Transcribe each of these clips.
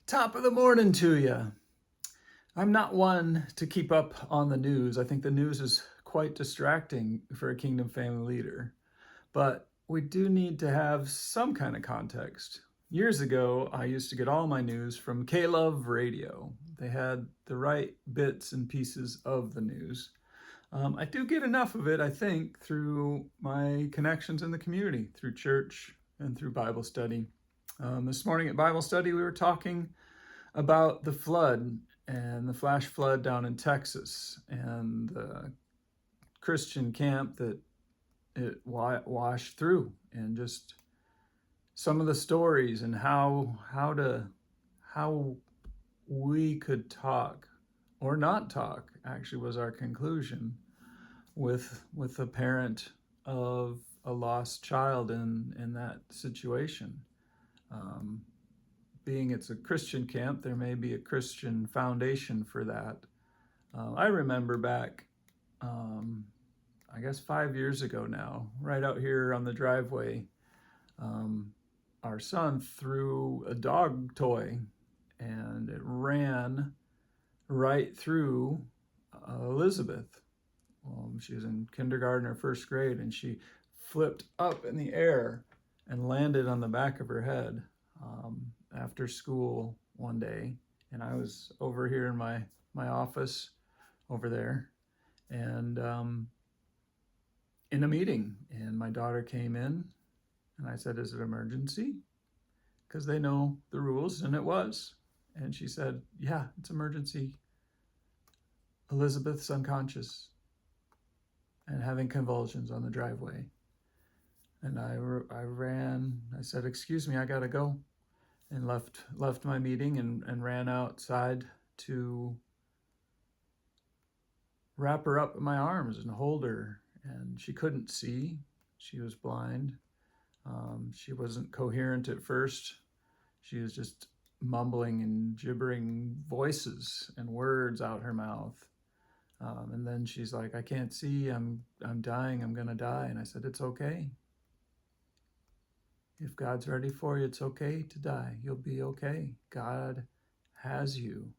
Top of the morning to you. I'm not one to keep up on the news. I think the news is quite distracting for a kingdom family leader. But we do need to have some kind of context. Years ago, I used to get all my news from K-Love Radio. They had the right bits and pieces of the news. I do get enough of it, I think, through my connections in the community, through church and through Bible study. This morning at Bible study, we were talking about the flood and the flash flood down in Texas and the Christian camp that it washed through, and just some of the stories and how we could talk or not talk actually was our conclusion with a parent of a lost child in that situation. Um, Being it's a Christian camp, there may be a Christian foundation for that. I remember back, I guess 5 years ago now, right out here on the driveway, our son threw a dog toy and it ran right through Elizabeth. She was in kindergarten or first grade, and she flipped up in the air and landed on the back of her head. After school one day, and I was over here in my office over there, and in a meeting, and my daughter came in, and I said, "Is it emergency?" Because they know the rules, and it was. And she said, "Yeah, it's emergency. Elizabeth's unconscious and having convulsions on the driveway." And I ran. I said, "Excuse me, I gotta go." And left my meeting and ran outside to wrap her up in my arms and hold her. And she couldn't see. She was blind. She wasn't coherent at first. She was just mumbling and gibbering voices and words out her mouth. And then she's like, "I can't see. I'm dying. I'm gonna die." And I said, "It's okay. If God's ready for you, it's okay to die. You'll be okay. God has you."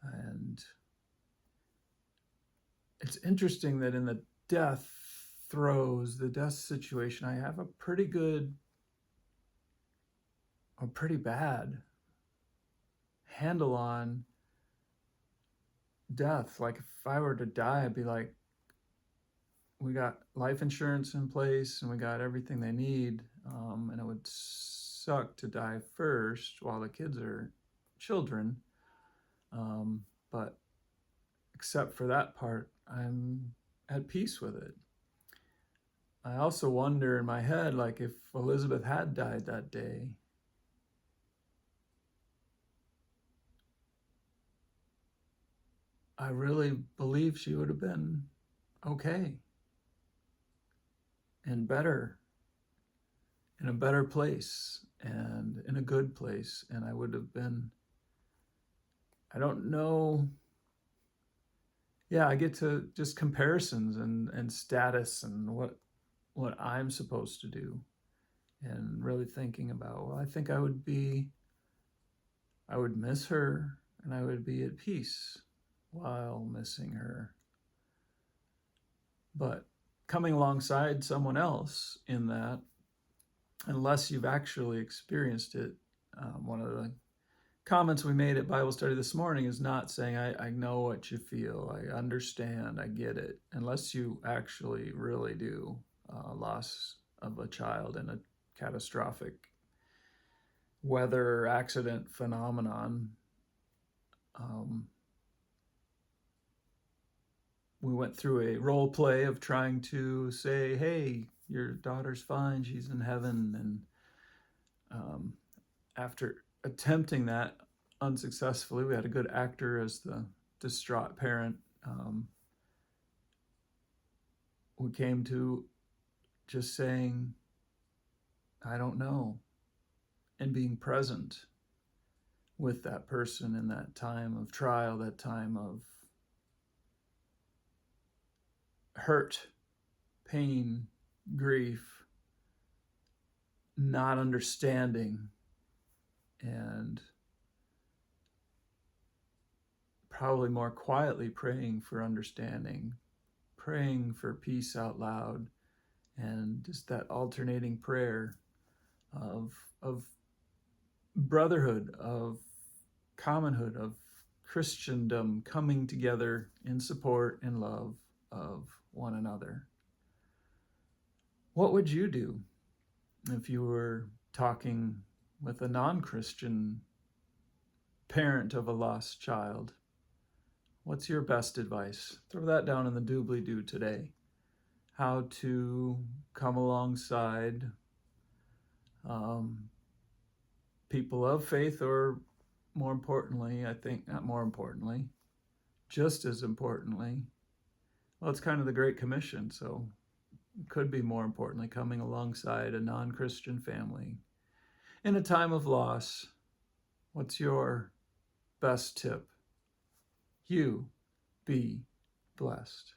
And it's interesting that in the death situation, I have a pretty good or pretty bad handle on death. Like if I were to die, I'd be like, we got life insurance in place and we got everything they need. And it would suck to die first while the kids are children. But except for that part, I'm at peace with it. I also wonder in my head, like if Elizabeth had died that day, I really believe she would have been okay and better, in a better place and in a good place. And I would have been, I don't know. Yeah, I get to just comparisons and status and what I'm supposed to do, and really thinking about, well, I think I would miss her, and I would be at peace while missing her. But coming alongside someone else in that, unless you've actually experienced it, one of the comments we made at Bible study this morning is not saying, I know what you feel, I understand, I get it, unless you actually really do loss of a child in a catastrophic weather accident phenomenon. We went through a role play of trying to say, "Hey, your daughter's fine, she's in heaven." And after attempting that unsuccessfully, we had a good actor as the distraught parent. We came to just saying, "I don't know," and being present with that person in that time of trial, that time of hurt, pain, grief, not understanding, and probably more quietly praying for understanding, praying for peace out loud, and just that alternating prayer of brotherhood, of commonhood, of Christendom coming together in support and love of one another. What would you do if you were talking with a non-Christian parent of a lost child? What's your best advice? Throw that down in the doobly-doo today. How to come alongside people of faith, or more importantly, I think, not more importantly, just as importantly, well, it's kind of the Great Commission, so it could be more importantly coming alongside a non-Christian family in a time of loss. What's your best tip? You be blessed.